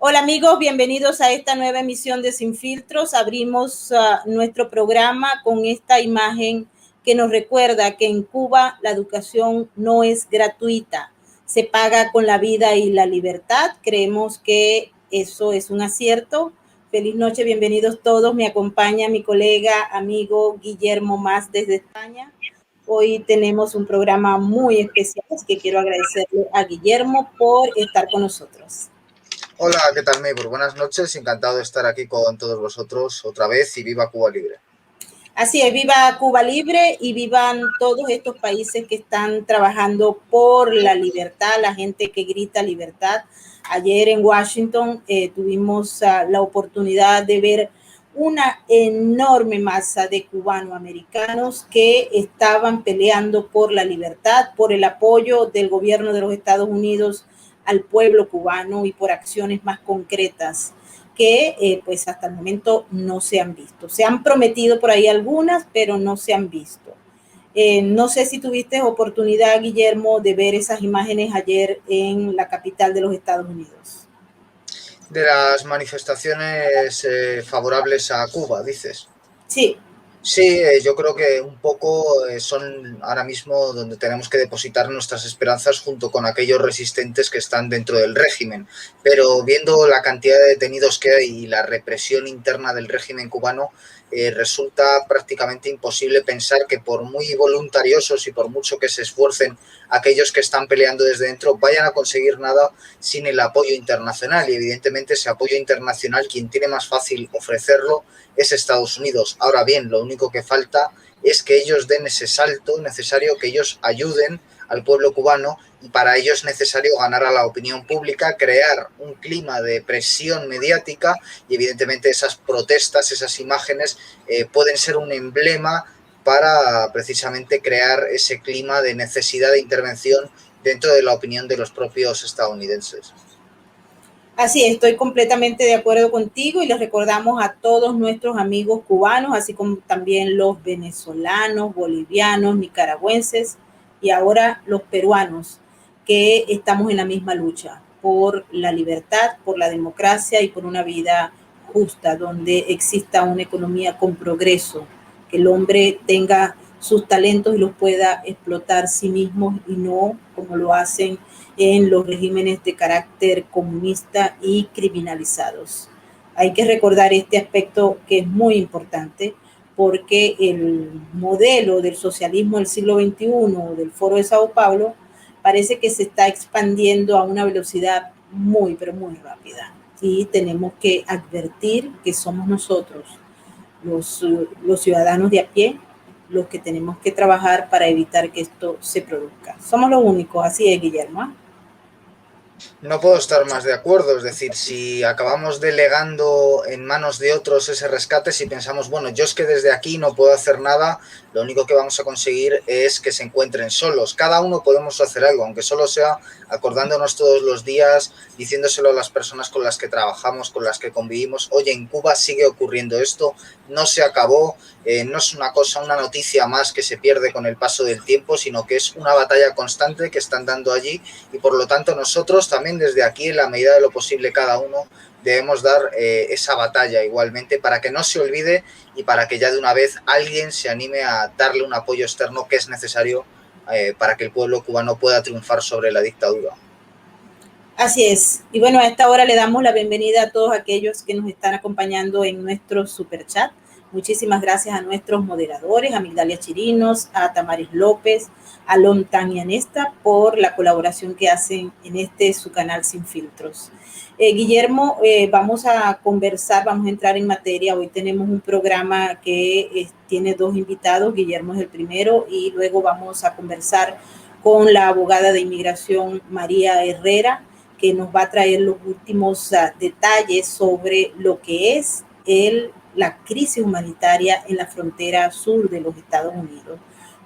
Hola amigos, bienvenidos a esta nueva emisión de Sin Filtros. Abrimos nuestro programa con esta imagen que nos recuerda que en Cuba la educación no es gratuita, se paga con la vida y la libertad. Creemos que eso es un acierto. Feliz noche, bienvenidos todos. Me acompaña mi colega, amigo Guillermo Mas desde España. Hoy tenemos un programa muy especial, así que quiero agradecerle a Guillermo por estar con nosotros. Hola, ¿qué tal, Maybor? Buenas noches, encantado de estar aquí con todos vosotros otra vez y viva Cuba Libre. Así es, viva Cuba Libre y vivan todos estos países que están trabajando por la libertad, la gente que grita libertad. Ayer en Washington tuvimos la oportunidad de ver una enorme masa de cubanoamericanos que estaban peleando por la libertad, por el apoyo del gobierno de los Estados Unidos al pueblo cubano y por acciones más concretas que pues hasta el momento no se han visto. Se han prometido por ahí algunas, pero no se han visto. No sé si tuviste oportunidad, Guillermo, de ver esas imágenes ayer en la capital de los Estados Unidos. De las manifestaciones favorables a Cuba, dices. Sí. Sí, yo creo que un poco son ahora mismo donde tenemos que depositar nuestras esperanzas junto con aquellos resistentes que están dentro del régimen. Pero viendo la cantidad de detenidos que hay y la represión interna del régimen cubano, resulta prácticamente imposible pensar que por muy voluntariosos y por mucho que se esfuercen aquellos que están peleando desde dentro, vayan a conseguir nada sin el apoyo internacional. Y evidentemente ese apoyo internacional, quien tiene más fácil ofrecerlo es Estados Unidos. Ahora bien, lo único que falta es que ellos den ese salto necesario, que ellos ayuden al pueblo cubano, y para ello es necesario ganar a la opinión pública, crear un clima de presión mediática, y evidentemente esas protestas, esas imágenes pueden ser un emblema para precisamente crear ese clima de necesidad de intervención dentro de la opinión de los propios estadounidenses. Así es, estoy completamente de acuerdo contigo y les recordamos a todos nuestros amigos cubanos, así como también los venezolanos, bolivianos, nicaragüenses y ahora los peruanos, que estamos en la misma lucha por la libertad, por la democracia y por una vida justa, donde exista una economía con progreso, que el hombre tenga sus talentos y los pueda explotar sí mismos y no como lo hacen en los regímenes de carácter comunista y criminalizados. Hay que recordar este aspecto que es muy importante porque el modelo del socialismo del siglo XXI, del Foro de Sao Paulo, parece que se está expandiendo a una velocidad muy, pero muy rápida. Y tenemos que advertir que somos nosotros, los ciudadanos de a pie, los que tenemos que trabajar para evitar que esto se produzca. Somos los únicos, así es, Guillermo. No puedo estar más de acuerdo, es decir, si acabamos delegando en manos de otros ese rescate, si pensamos, bueno, yo es que desde aquí no puedo hacer nada, lo único que vamos a conseguir es que se encuentren solos. Cada uno podemos hacer algo, aunque solo sea acordándonos todos los días, diciéndoselo a las personas con las que trabajamos, con las que convivimos, oye, en Cuba sigue ocurriendo esto, no se acabó, no es una cosa, una noticia más que se pierde con el paso del tiempo, sino que es una batalla constante que están dando allí, y por lo tanto nosotros también desde aquí, en la medida de lo posible cada uno, debemos dar esa batalla igualmente para que no se olvide y para que ya de una vez alguien se anime a darle un apoyo externo que es necesario para que el pueblo cubano pueda triunfar sobre la dictadura. Así es. Y bueno, a esta hora le damos la bienvenida a todos aquellos que nos están acompañando en nuestro superchat. Muchísimas gracias a nuestros moderadores, a Migdalia Chirinos, a Tamaris López, a Lontan y a Nesta por la colaboración que hacen en este su canal Sin Filtros. Guillermo, vamos a conversar, vamos a entrar en materia. Hoy tenemos un programa que tiene dos invitados, Guillermo es el primero, y luego vamos a conversar con la abogada de inmigración María Herrera, que nos va a traer los últimos detalles sobre lo que es la crisis humanitaria en la frontera sur de los Estados Unidos,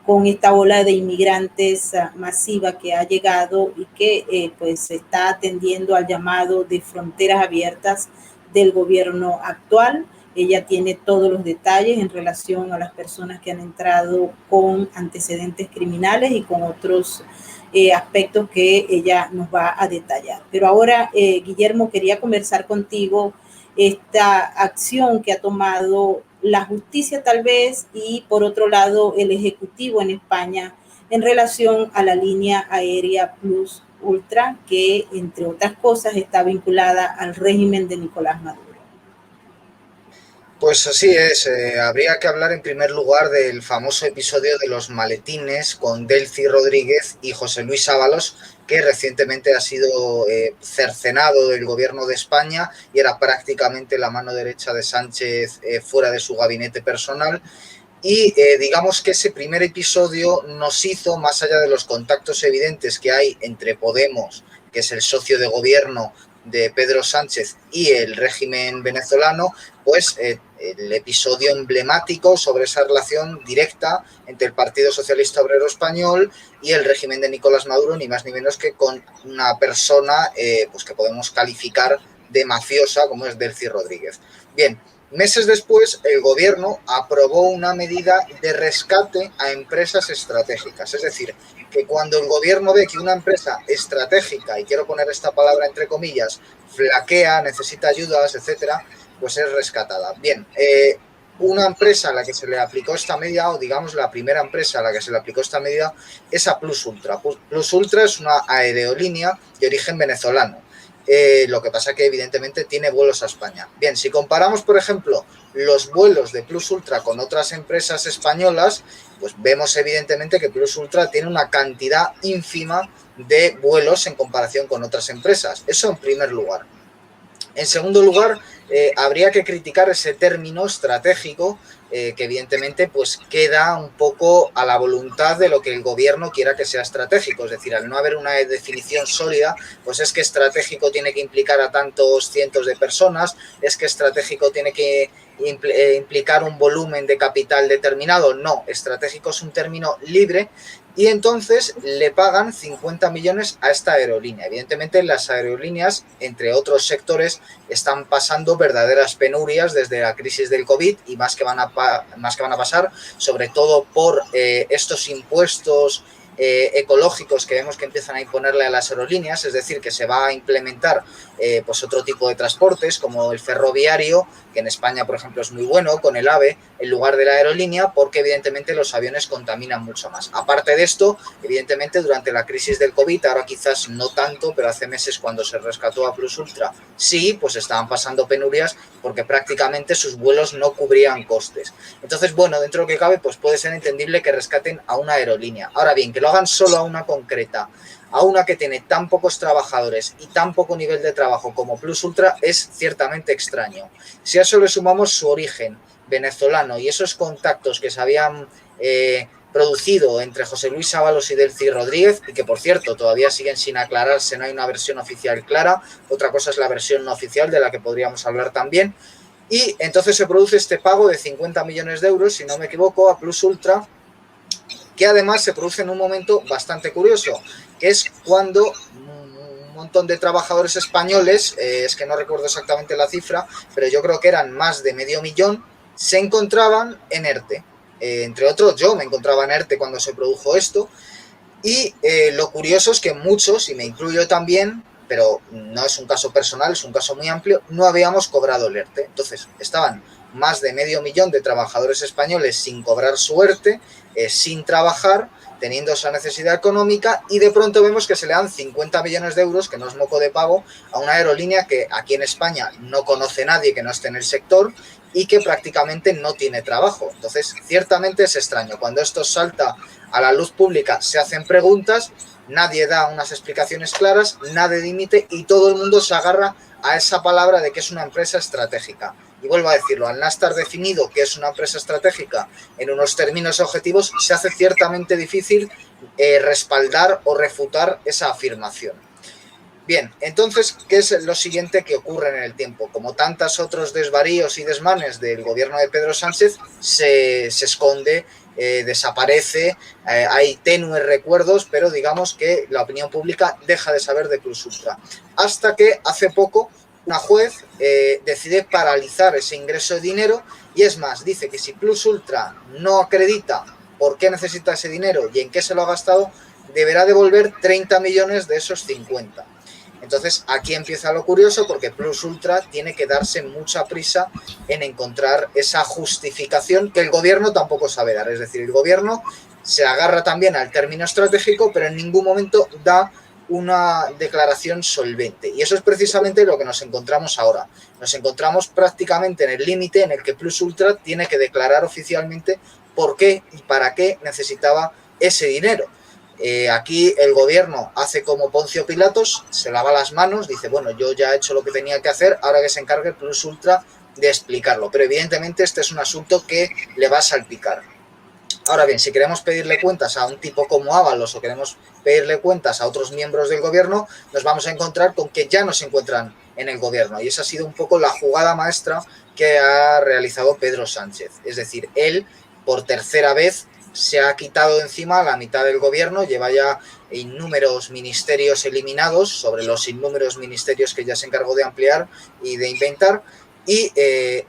con esta ola de inmigrantes masiva que ha llegado y que pues está atendiendo al llamado de fronteras abiertas del gobierno actual, Ella tiene todos los detalles en relación a las personas que han entrado con antecedentes criminales y con otros aspectos que ella nos va a detallar. Pero ahora, Guillermo, quería conversar contigo esta acción que ha tomado la justicia tal vez y por otro lado el Ejecutivo en España en relación a la línea aérea Plus Ultra, que entre otras cosas está vinculada al régimen de Nicolás Maduro. Pues así es, habría que hablar en primer lugar del famoso episodio de los maletines con Delcy Rodríguez y José Luis Ábalos, que recientemente ha sido cercenado del gobierno de España y era prácticamente la mano derecha de Sánchez fuera de su gabinete personal. Y digamos que ese primer episodio nos hizo, más allá de los contactos evidentes que hay entre Podemos, que es el socio de gobierno de Pedro Sánchez, y el régimen venezolano, pues el episodio emblemático sobre esa relación directa entre el Partido Socialista Obrero Español y el régimen de Nicolás Maduro, ni más ni menos que con una persona pues que podemos calificar de mafiosa como es Delcy Rodríguez. Bien, meses después, el gobierno aprobó una medida de rescate a empresas estratégicas. Es decir, que cuando el gobierno ve que una empresa estratégica, y quiero poner esta palabra entre comillas, flaquea, necesita ayudas, etcétera, pues es rescatada. Bien, una empresa a la que se le aplicó esta medida, o digamos la primera empresa a la que se le aplicó esta medida, es a Plus Ultra. Plus Ultra es una aerolínea de origen venezolano. Lo que pasa que evidentemente tiene vuelos a España. Bien, si comparamos, por ejemplo, los vuelos de Plus Ultra con otras empresas españolas, pues vemos evidentemente que Plus Ultra tiene una cantidad ínfima de vuelos en comparación con otras empresas. Eso en primer lugar. En segundo lugar, habría que criticar ese término estratégico que evidentemente pues queda un poco a la voluntad de lo que el gobierno quiera que sea estratégico. Es decir, al no haber una definición sólida, pues es que estratégico tiene que implicar a tantos cientos de personas, es que estratégico tiene que implicar un volumen de capital determinado. No, estratégico es un término libre. Y entonces le pagan 50 millones a esta aerolínea. Evidentemente las aerolíneas, entre otros sectores, están pasando verdaderas penurias desde la crisis del COVID y más que van a pasar, sobre todo por estos impuestos ecológicos que vemos que empiezan a imponerle a las aerolíneas, es decir, que se va a implementar pues otro tipo de transportes como el ferroviario, que en España, por ejemplo, es muy bueno, con el AVE, en lugar de la aerolínea, porque evidentemente los aviones contaminan mucho más. Aparte de esto, evidentemente, durante la crisis del COVID, ahora quizás no tanto, pero hace meses cuando se rescató a Plus Ultra, sí, pues estaban pasando penurias porque prácticamente sus vuelos no cubrían costes. Entonces, bueno, dentro de lo que cabe, pues puede ser entendible que rescaten a una aerolínea. Ahora bien, que lo hagan solo a una concreta, a una que tiene tan pocos trabajadores y tan poco nivel de trabajo como Plus Ultra, es ciertamente extraño. Si a eso le sumamos su origen venezolano y esos contactos que se habían producido entre José Luis Ábalos y Delcy Rodríguez, y que por cierto todavía siguen sin aclararse, no hay una versión oficial clara, otra cosa es la versión no oficial de la que podríamos hablar también, y entonces se produce este pago de 50 millones de euros, si no me equivoco, a Plus Ultra, que además se produce en un momento bastante curioso, que es cuando un montón de trabajadores españoles, es que no recuerdo exactamente la cifra, pero yo creo que eran más de medio millón, se encontraban en ERTE. Entre otros, yo me encontraba en ERTE cuando se produjo esto, y lo curioso es que muchos, y me incluyo también, pero no es un caso personal, es un caso muy amplio, no habíamos cobrado el ERTE. Entonces, estaban más de medio millón de trabajadores españoles sin cobrar su ERTE, sin trabajar, teniendo esa necesidad económica, y de pronto vemos que se le dan 50 millones de euros, que no es moco de pavo, a una aerolínea que aquí en España no conoce nadie que no esté en el sector y que prácticamente no tiene trabajo. Entonces, ciertamente es extraño. Cuando esto salta a la luz pública, se hacen preguntas, nadie da unas explicaciones claras, nadie dimite y todo el mundo se agarra a esa palabra de que es una empresa estratégica. Y vuelvo a decirlo, al no estar definido que es una empresa estratégica en unos términos objetivos, se hace ciertamente difícil respaldar o refutar esa afirmación. Bien, entonces, ¿qué es lo siguiente que ocurre en el tiempo? Como tantos otros desvaríos y desmanes del gobierno de Pedro Sánchez, se esconde, desaparece, hay tenues recuerdos, pero digamos que la opinión pública deja de saber de Plus Ultra. Hasta que hace poco una juez decide paralizar ese ingreso de dinero y es más, dice que si Plus Ultra no acredita por qué necesita ese dinero y en qué se lo ha gastado, deberá devolver 30 millones de esos 50. Entonces aquí empieza lo curioso porque Plus Ultra tiene que darse mucha prisa en encontrar esa justificación que el gobierno tampoco sabe dar. Es decir, el gobierno se agarra también al término estratégico, pero en ningún momento da una declaración solvente. Y eso es precisamente lo que nos encontramos ahora. Nos encontramos prácticamente en el límite en el que Plus Ultra tiene que declarar oficialmente por qué y para qué necesitaba ese dinero. Aquí el gobierno hace como Poncio Pilatos, se lava las manos, dice, bueno, yo ya he hecho lo que tenía que hacer, ahora que se encargue Plus Ultra de explicarlo. Pero evidentemente este es un asunto que le va a salpicar. Ahora bien, si queremos pedirle cuentas a un tipo como Ábalos o queremos pedirle cuentas a otros miembros del gobierno, nos vamos a encontrar con que ya no se encuentran en el gobierno. Y esa ha sido un poco la jugada maestra que ha realizado Pedro Sánchez. Es decir, él, por tercera vez, se ha quitado de encima la mitad del gobierno, lleva ya innúmeros ministerios eliminados sobre los innúmeros ministerios que ya se encargó de ampliar y de inventar. Y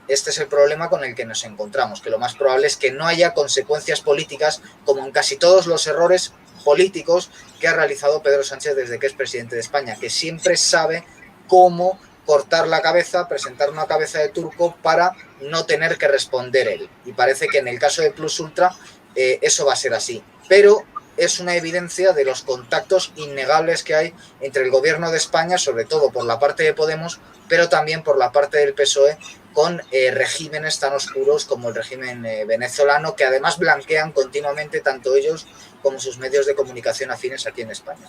este es el problema con el que nos encontramos, que lo más probable es que no haya consecuencias políticas como en casi todos los errores políticos que ha realizado Pedro Sánchez desde que es presidente de España, que siempre sabe cómo cortar la cabeza, presentar una cabeza de turco para no tener que responder él. Y parece que en el caso de Plus Ultra eso va a ser así. Pero es una evidencia de los contactos innegables que hay entre el gobierno de España, sobre todo por la parte de Podemos, pero también por la parte del PSOE, con regímenes tan oscuros como el régimen venezolano, que además blanquean continuamente tanto ellos como sus medios de comunicación afines aquí en España.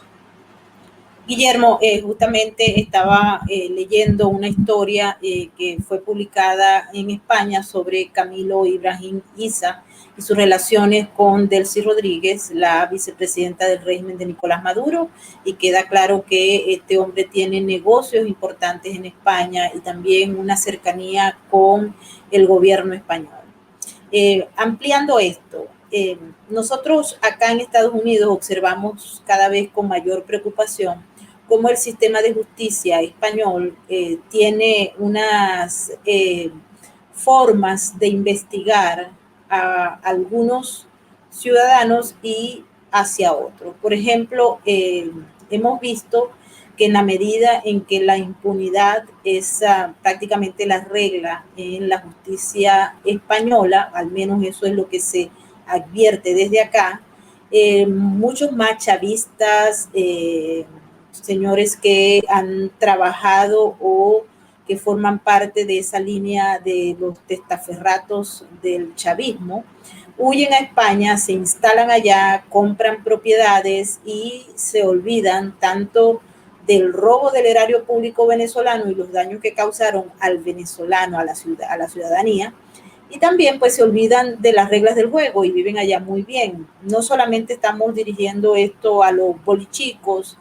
Guillermo, justamente estaba leyendo una historia que fue publicada en España sobre Camilo Ibrahim Issa y sus relaciones con Delcy Rodríguez, la vicepresidenta del régimen de Nicolás Maduro, y queda claro que este hombre tiene negocios importantes en España y también una cercanía con el gobierno español. Ampliando esto, nosotros acá en Estados Unidos observamos cada vez con mayor preocupación cómo el sistema de justicia español tiene unas formas de investigar a algunos ciudadanos y hacia otros. Por ejemplo, hemos visto que en la medida en que la impunidad es prácticamente la regla en la justicia española, al menos eso es lo que se advierte desde acá, muchos más chavistas, señores que han trabajado o que forman parte de esa línea de los testaferratos del chavismo, huyen a España, se instalan allá, compran propiedades y se olvidan tanto del robo del erario público venezolano y los daños que causaron al venezolano, a la ciudadanía, y también pues se olvidan de las reglas del juego y viven allá muy bien. No solamente estamos dirigiendo esto a los bolichicos,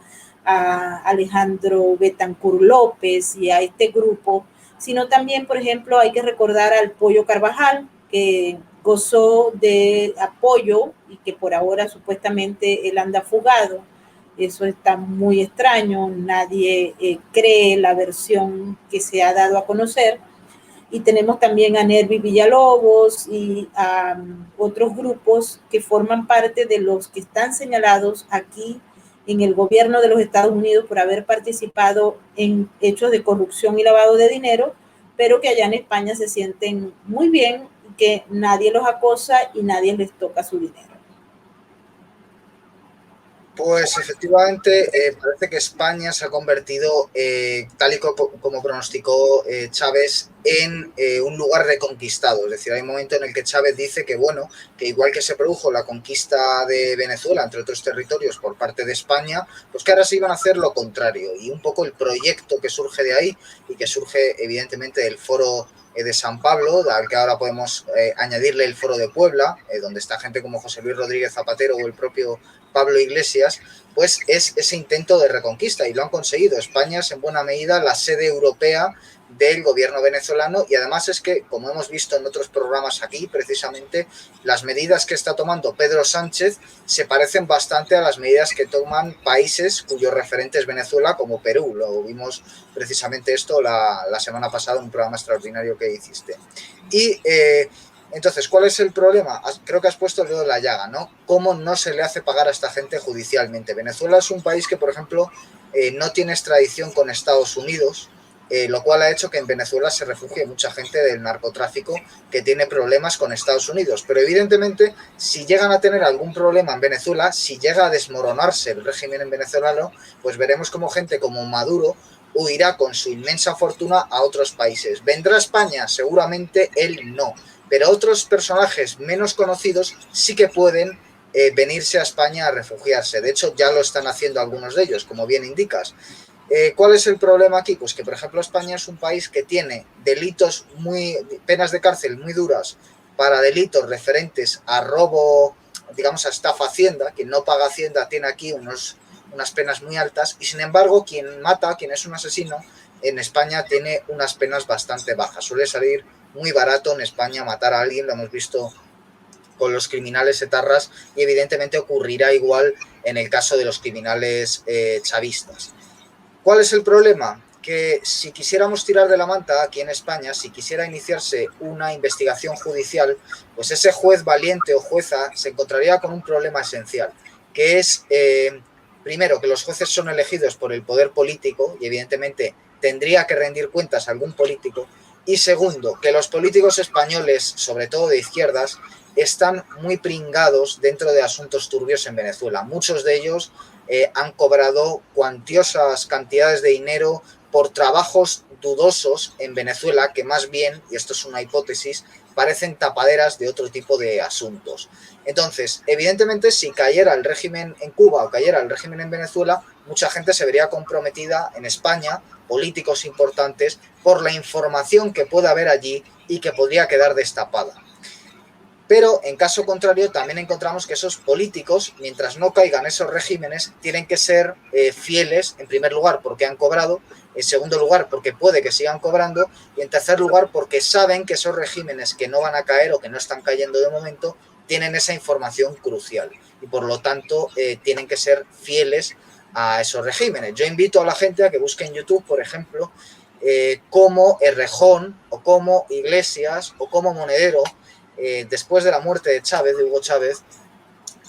a Alejandro Betancourt López y a este grupo, sino también, por ejemplo, hay que recordar al Pollo Carvajal, que gozó de apoyo y que por ahora supuestamente él anda fugado. Eso está muy extraño, nadie cree la versión que se ha dado a conocer. Y tenemos también a Nervi Villalobos y a otros grupos que forman parte de los que están señalados aquí en el gobierno de los Estados Unidos por haber participado en hechos de corrupción y lavado de dinero, pero que allá en España se sienten muy bien, que nadie los acosa y nadie les toca su dinero. Pues efectivamente, parece que España se ha convertido, tal y como pronosticó Chávez, en un lugar reconquistado. Es decir, hay un momento en el que Chávez dice que, bueno, que igual que se produjo la conquista de Venezuela, entre otros territorios, por parte de España, pues que ahora se iban a hacer lo contrario. Y un poco el proyecto que surge de ahí y que surge evidentemente del foro de San Pablo, al que ahora podemos añadirle el foro de Puebla, donde está gente como José Luis Rodríguez Zapatero o el propio Pablo Iglesias, pues es ese intento de reconquista y lo han conseguido. España es en buena medida la sede europea del gobierno venezolano, y además es que, como hemos visto en otros programas aquí, precisamente las medidas que está tomando Pedro Sánchez se parecen bastante a las medidas que toman países cuyo referente es Venezuela, como Perú. Lo vimos precisamente esto la semana pasada en un programa extraordinario que hiciste. Y entonces, ¿cuál es el problema? Creo que has puesto el dedo en la llaga, ¿no? ¿Cómo no se le hace pagar a esta gente judicialmente? Venezuela es un país que, por ejemplo, no tiene extradición con Estados Unidos, lo cual ha hecho que en Venezuela se refugie mucha gente del narcotráfico que tiene problemas con Estados Unidos. Pero evidentemente, si llegan a tener algún problema en Venezuela, si llega a desmoronarse el régimen en venezolano, pues veremos como gente como Maduro huirá con su inmensa fortuna a otros países. ¿Vendrá a España? Seguramente él no. Pero otros personajes menos conocidos sí que pueden venirse a España a refugiarse. De hecho, ya lo están haciendo algunos de ellos, como bien indicas. ¿Cuál es el problema aquí? Pues que, por ejemplo, España es un país que tiene penas de cárcel muy duras para delitos referentes a robo, digamos, a estafa Hacienda. Quien no paga Hacienda tiene aquí unas penas muy altas, y sin embargo, quien mata, quien es un asesino, en España tiene unas penas bastante bajas. Suele salir muy barato en España matar a alguien, lo hemos visto con los criminales etarras, y evidentemente ocurrirá igual en el caso de los criminales chavistas. ¿Cuál es el problema? Que si quisiéramos tirar de la manta aquí en España, si quisiera iniciarse una investigación judicial, pues ese juez valiente o jueza se encontraría con un problema esencial, que es, primero, que los jueces son elegidos por el poder político y evidentemente tendría que rendir cuentas a algún político, y segundo, que los políticos españoles, sobre todo de izquierdas, están muy pringados dentro de asuntos turbios en Venezuela. Muchos de ellos han cobrado cuantiosas cantidades de dinero por trabajos dudosos en Venezuela, que más bien, y esto es una hipótesis, parecen tapaderas de otro tipo de asuntos. Entonces, evidentemente, si cayera el régimen en Cuba o cayera el régimen en Venezuela, mucha gente se vería comprometida en España, políticos importantes, por la información que pueda haber allí y que podría quedar destapada. Pero en caso contrario, también encontramos que esos políticos, mientras no caigan esos regímenes, tienen que ser fieles, en primer lugar, porque han cobrado, en segundo lugar, porque puede que sigan cobrando, y en tercer lugar, porque saben que esos regímenes que no van a caer o que no están cayendo de momento, tienen esa información crucial y por lo tanto tienen que ser fieles a esos regímenes. Yo invito a la gente a que busque en YouTube, por ejemplo, cómo Errejón o cómo Iglesias o cómo Monedero, después de la muerte de Chávez, de Hugo Chávez,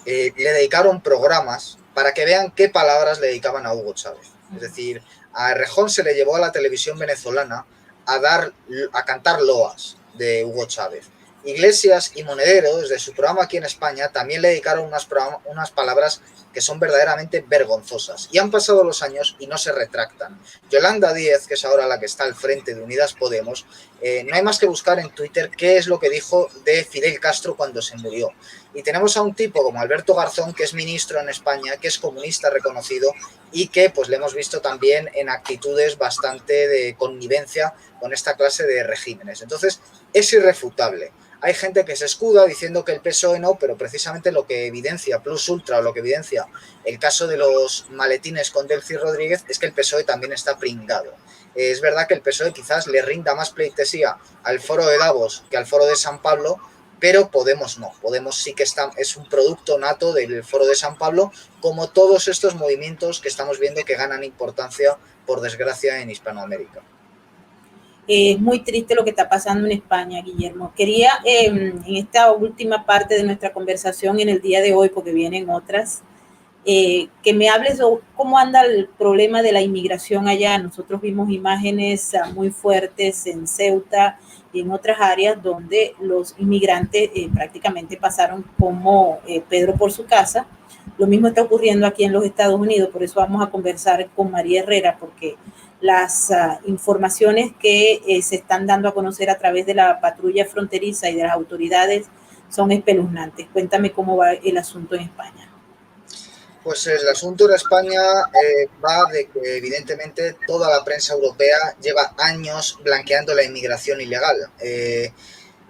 le dedicaron programas para que vean qué palabras le dedicaban a Hugo Chávez. Es decir, a Errejón se le llevó a la televisión venezolana a cantar loas de Hugo Chávez. Iglesias y Monedero, desde su programa aquí en España, también le dedicaron unas palabras que son verdaderamente vergonzosas. Y han pasado los años y no se retractan. Yolanda Díez, que es ahora la que está al frente de Unidas Podemos, no hay más que buscar en Twitter qué es lo que dijo de Fidel Castro cuando se murió. Y tenemos a un tipo como Alberto Garzón, que es ministro en España, que es comunista reconocido y que pues le hemos visto también en actitudes bastante de connivencia con esta clase de regímenes. Entonces, es irrefutable. Hay gente que se escuda diciendo que el PSOE no, pero precisamente lo que evidencia Plus Ultra o lo que evidencia el caso de los maletines con Delcy Rodríguez es que el PSOE también está pringado. Es verdad que el PSOE quizás le rinda más pleitesía al foro de Davos que al foro de San Pablo, pero Podemos no. Podemos sí que es un producto nato del foro de San Pablo, como todos estos movimientos que estamos viendo que ganan importancia, por desgracia, en Hispanoamérica. Es muy triste lo que está pasando en España, Guillermo. Quería, en esta última parte de nuestra conversación en el día de hoy, porque vienen otras, que me hables de cómo anda el problema de la inmigración allá. Nosotros vimos imágenes muy fuertes en Ceuta y en otras áreas donde los inmigrantes prácticamente pasaron como Pedro por su casa. Lo mismo está ocurriendo aquí en los Estados Unidos, por eso vamos a conversar con María Herrera, porque las informaciones que se están dando a conocer a través de la patrulla fronteriza y de las autoridades son espeluznantes. Cuéntame cómo va el asunto en España. Pues el asunto en España va de que evidentemente toda la prensa europea lleva años blanqueando la inmigración ilegal.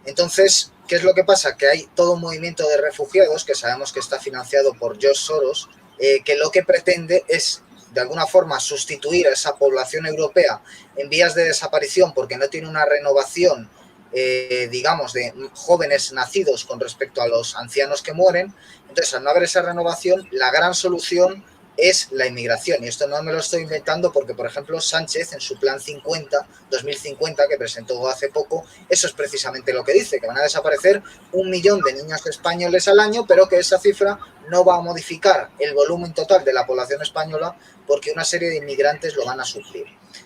Entonces, ¿qué es lo que pasa? Que hay todo un movimiento de refugiados que sabemos que está financiado por George Soros, que lo que pretende es de alguna forma sustituir a esa población europea en vías de desaparición porque no tiene una renovación, digamos, de jóvenes nacidos con respecto a los ancianos que mueren. Entonces, al no haber esa renovación, la gran solución es la inmigración. Y esto no me lo estoy inventando porque, por ejemplo, Sánchez en su plan 2050, que presentó hace poco, eso es precisamente lo que dice, que van a desaparecer 1 millón de niños españoles al año, pero que esa cifra no va a modificar el volumen total de la población española porque una serie de inmigrantes lo van a suplir.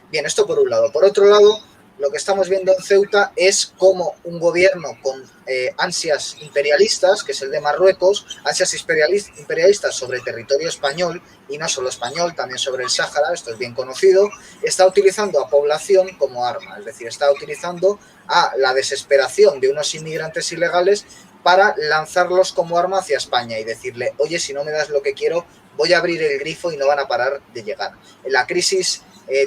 Bien, esto por un lado. Por otro lado, lo que estamos viendo en Ceuta es cómo un gobierno con ansias imperialistas, que es el de Marruecos, ansias imperialistas sobre territorio español, y no solo español, también sobre el Sáhara, esto es bien conocido, está utilizando a población como arma, es decir, está utilizando a la desesperación de unos inmigrantes ilegales para lanzarlos como arma hacia España y decirle, oye, si no me das lo que quiero, voy a abrir el grifo y no van a parar de llegar. En la crisis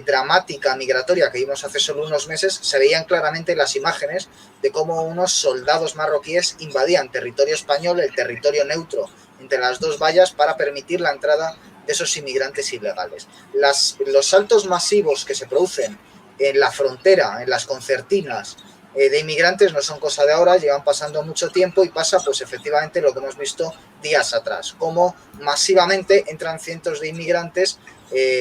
dramática migratoria que vimos hace solo unos meses, se veían claramente las imágenes de cómo unos soldados marroquíes invadían territorio español, el territorio neutro entre las dos vallas, para permitir la entrada de esos inmigrantes ilegales. Los saltos masivos que se producen en la frontera, en las concertinas, de inmigrantes no son cosa de ahora, llevan pasando mucho tiempo y pasa pues efectivamente lo que hemos visto días atrás, cómo masivamente entran cientos de inmigrantes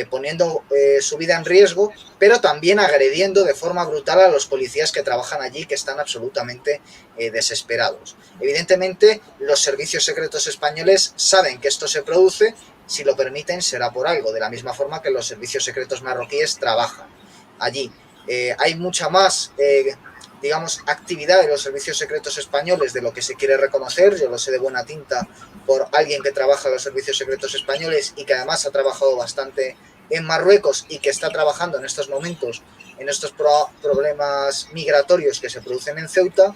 poniendo su vida en riesgo, pero también agrediendo de forma brutal a los policías que trabajan allí, que están absolutamente desesperados. Evidentemente, los servicios secretos españoles saben que esto se produce, si lo permiten será por algo, de la misma forma que los servicios secretos marroquíes trabajan allí. Hay mucha más digamos, actividad de los servicios secretos españoles de lo que se quiere reconocer. Yo lo sé de buena tinta por alguien que trabaja en los servicios secretos españoles y que además ha trabajado bastante en Marruecos y que está trabajando en estos momentos en estos problemas migratorios que se producen en Ceuta.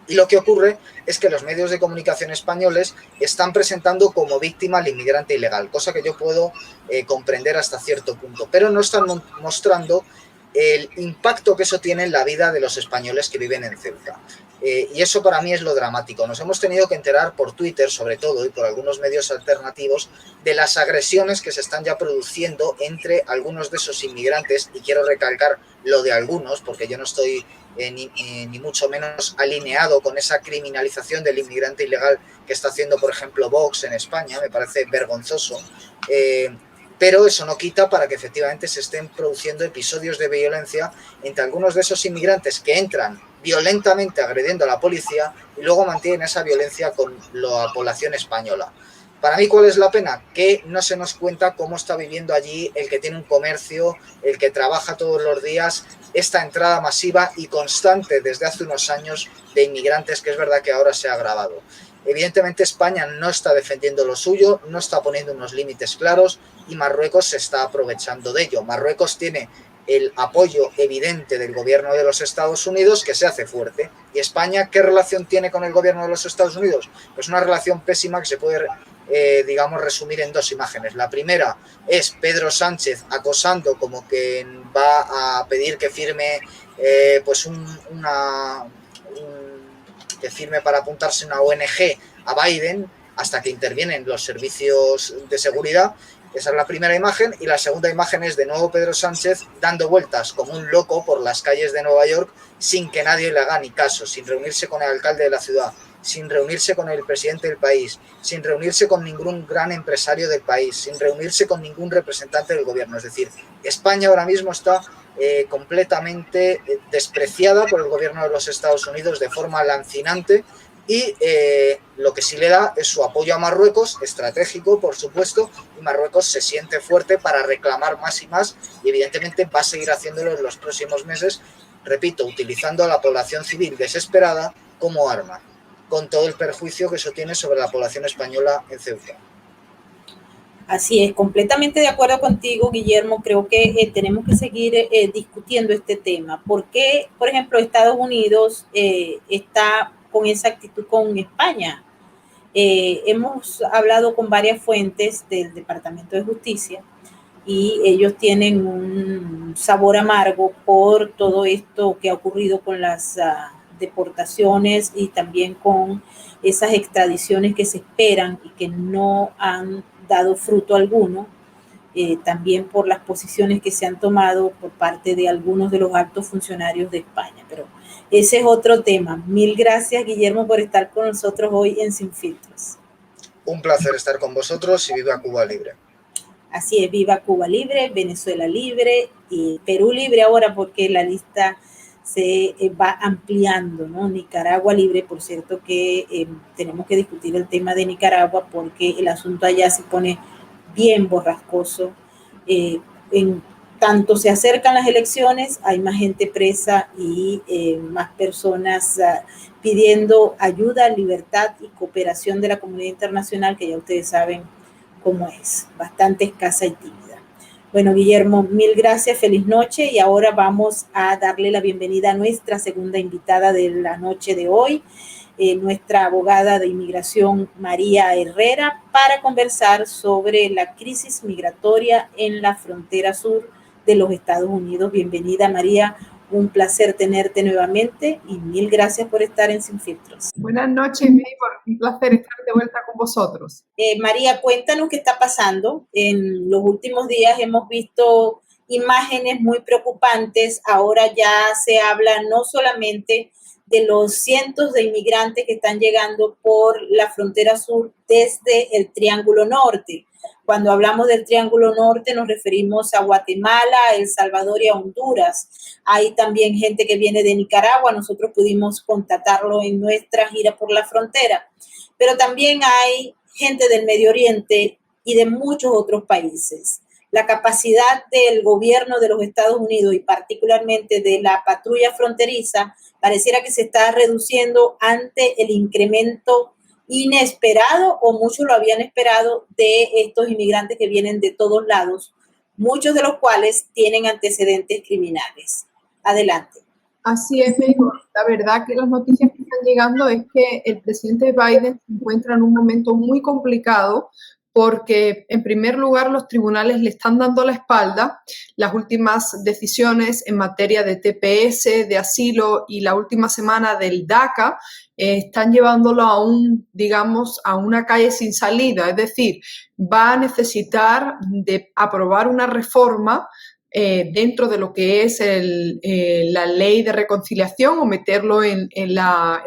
Y lo que ocurre es que los medios de comunicación españoles están presentando como víctima al inmigrante ilegal, cosa que yo puedo comprender hasta cierto punto, pero no están mostrando el impacto que eso tiene en la vida de los españoles que viven en Ceuta. Y eso para mí es lo dramático. Nos hemos tenido que enterar por Twitter, sobre todo, y por algunos medios alternativos, de las agresiones que se están ya produciendo entre algunos de esos inmigrantes, y quiero recalcar lo de algunos, porque yo no estoy ni mucho menos alineado con esa criminalización del inmigrante ilegal que está haciendo, por ejemplo, Vox en España. Me parece vergonzoso. Pero eso no quita para que efectivamente se estén produciendo episodios de violencia entre algunos de esos inmigrantes que entran violentamente agrediendo a la policía y luego mantienen esa violencia con la población española. Para mí, ¿cuál es la pena? Que no se nos cuenta cómo está viviendo allí el que tiene un comercio, el que trabaja todos los días, esta entrada masiva y constante desde hace unos años de inmigrantes, que es verdad que ahora se ha agravado. Evidentemente España no está defendiendo lo suyo, no está poniendo unos límites claros y Marruecos se está aprovechando de ello. Marruecos tiene el apoyo evidente del gobierno de los Estados Unidos, que se hace fuerte. ¿Y España qué relación tiene con el gobierno de los Estados Unidos? Pues una relación pésima que se puede, digamos, resumir en dos imágenes. La primera es Pedro Sánchez acosando como que va a pedir que firme pues que firme para apuntarse una ONG a Biden hasta que intervienen los servicios de seguridad. Esa es la primera imagen. Y la segunda imagen es de nuevo Pedro Sánchez dando vueltas como un loco por las calles de Nueva York sin que nadie le haga ni caso, sin reunirse con el alcalde de la ciudad, sin reunirse con el presidente del país, sin reunirse con ningún gran empresario del país, sin reunirse con ningún representante del gobierno. Es decir, España ahora mismo está completamente despreciada por el gobierno de los Estados Unidos de forma lancinante. Y lo que sí le da es su apoyo a Marruecos, estratégico, por supuesto, y Marruecos se siente fuerte para reclamar más y más, y evidentemente va a seguir haciéndolo en los próximos meses, repito, utilizando a la población civil desesperada como arma, con todo el perjuicio que eso tiene sobre la población española en Ceuta. Así es, completamente de acuerdo contigo, Guillermo. Creo que tenemos que seguir discutiendo este tema. ¿Por qué, por ejemplo, Estados Unidos está con esa actitud con España? Hemos hablado con varias fuentes del Departamento de Justicia y ellos tienen un sabor amargo por todo esto que ha ocurrido con las deportaciones y también con esas extradiciones que se esperan y que no han dado fruto alguno. también por las posiciones que se han tomado por parte de algunos de los altos funcionarios de España. Pero ese es otro tema. Mil gracias, Guillermo, por estar con nosotros hoy en Sin Filtros. Un placer estar con vosotros y viva Cuba Libre. Así es, viva Cuba Libre, Venezuela Libre y Perú Libre ahora, porque la lista se va ampliando, ¿no? Nicaragua Libre, por cierto que tenemos que discutir el tema de Nicaragua porque el asunto allá se pone bien borrascoso. En tanto se acercan las elecciones, hay más gente presa y más personas pidiendo ayuda, libertad y cooperación de la comunidad internacional, que ya ustedes saben cómo es, bastante escasa y tímida. Bueno, Guillermo, mil gracias, feliz noche, y ahora vamos a darle la bienvenida a nuestra segunda invitada de la noche de hoy, nuestra abogada de inmigración María Herrera, para conversar sobre la crisis migratoria en la frontera sur de los Estados Unidos. Bienvenida, María, un placer tenerte nuevamente y mil gracias por estar en Sin Filtros. Buenas noches, Maybor, un placer estar de vuelta con vosotros. María, cuéntanos qué está pasando. En los últimos días hemos visto imágenes muy preocupantes. Ahora ya se habla no solamente de los cientos de inmigrantes que están llegando por la frontera sur desde el Triángulo Norte. Cuando hablamos del Triángulo Norte nos referimos a Guatemala, El Salvador y a Honduras. Hay también gente que viene de Nicaragua, nosotros pudimos constatarlo en nuestra gira por la frontera. Pero también hay gente del Medio Oriente y de muchos otros países. La capacidad del gobierno de los Estados Unidos y particularmente de la patrulla fronteriza pareciera que se está reduciendo ante el incremento inesperado, o muchos lo habían esperado, de estos inmigrantes que vienen de todos lados, muchos de los cuales tienen antecedentes criminales. Adelante. Así es, Maybor. La verdad que las noticias que están llegando es que el presidente Biden se encuentra en un momento muy complicado porque, en primer lugar, los tribunales le están dando la espalda. Las últimas decisiones en materia de TPS, de asilo y la última semana del DACA están llevándolo digamos, a una calle sin salida. Es decir, va a necesitar de aprobar una reforma dentro de lo que es la ley de reconciliación o meterlo en el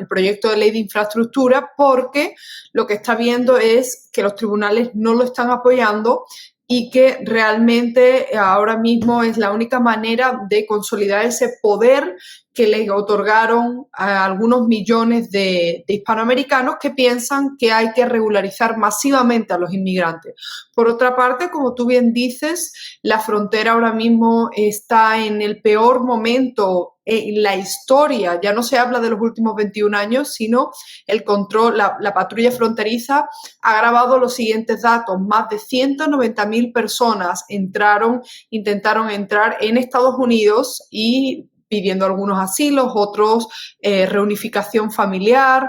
proyecto de ley de infraestructura, porque lo que está viendo es que los tribunales no lo están apoyando y que realmente ahora mismo es la única manera de consolidar ese poder que le otorgaron a algunos millones de hispanoamericanos que piensan que hay que regularizar masivamente a los inmigrantes. Por otra parte, como tú bien dices, la frontera ahora mismo está en el peor momento en la historia. Ya no se habla de los últimos 21 años, sino el control, la patrulla fronteriza ha grabado los siguientes datos. Más de 190.000 personas intentaron entrar en Estados Unidos y pidiendo algunos asilos, otros reunificación familiar,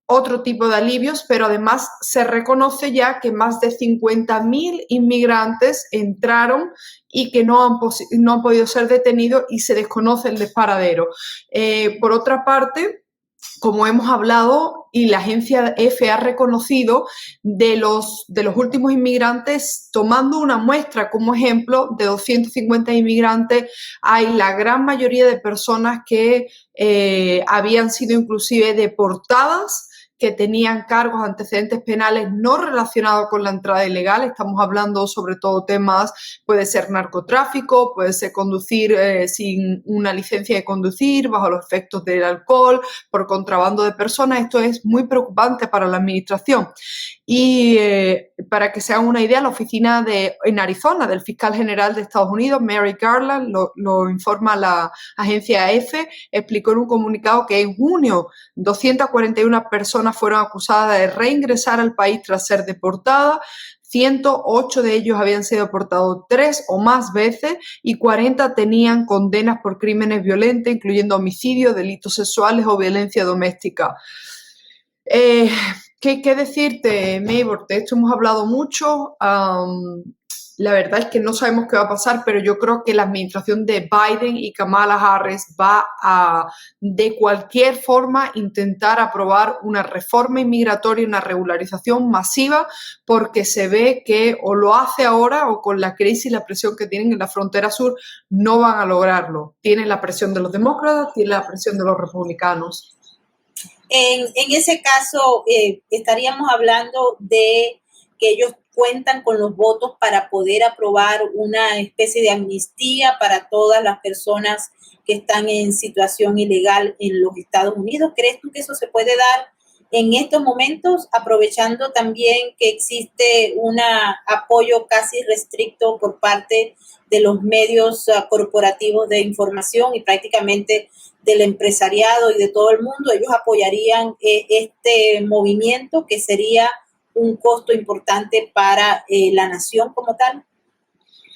otro tipo de alivios, pero además se reconoce ya que más de 50.000 inmigrantes entraron y que no han podido ser detenidos y se desconoce el paradero. Por otra parte, como hemos hablado y la agencia EFE ha reconocido, de los últimos inmigrantes, tomando una muestra como ejemplo de 250 inmigrantes, hay la gran mayoría de personas que habían sido inclusive deportadas, que tenían cargos, antecedentes penales no relacionados con la entrada ilegal. Estamos hablando sobre todo temas, puede ser narcotráfico, puede ser conducir sin una licencia de conducir, bajo los efectos del alcohol, por contrabando de personas. Esto es muy preocupante para la administración. Y para que se hagan una idea, la oficina en Arizona del fiscal general de Estados Unidos, Merrick Garland, lo informa la agencia EFE, explicó en un comunicado que en junio 241 personas fueron acusadas de reingresar al país tras ser deportadas. 108 de ellos habían sido deportados 3 o más veces y 40 tenían condenas por crímenes violentos, incluyendo homicidios, delitos sexuales o violencia doméstica. ¿Qué decirte, Maybor? De esto hemos hablado mucho. la verdad es que no sabemos qué va a pasar, pero yo creo que la administración de Biden y Kamala Harris va a, de cualquier forma, intentar aprobar una reforma inmigratoria, una regularización masiva, porque se ve que o lo hace ahora o con la crisis y la presión que tienen en la frontera sur no van a lograrlo. Tienen la presión de los demócratas, tienen la presión de los republicanos. En ese caso, estaríamos hablando de que ellos cuentan con los votos para poder aprobar una especie de amnistía para todas las personas que están en situación ilegal en los Estados Unidos. ¿Crees tú que eso se puede dar en estos momentos, aprovechando también que existe un apoyo casi restricto por parte de los medios corporativos de información y prácticamente del empresariado y de todo el mundo? Ellos apoyarían este movimiento, que sería un costo importante para la nación como tal.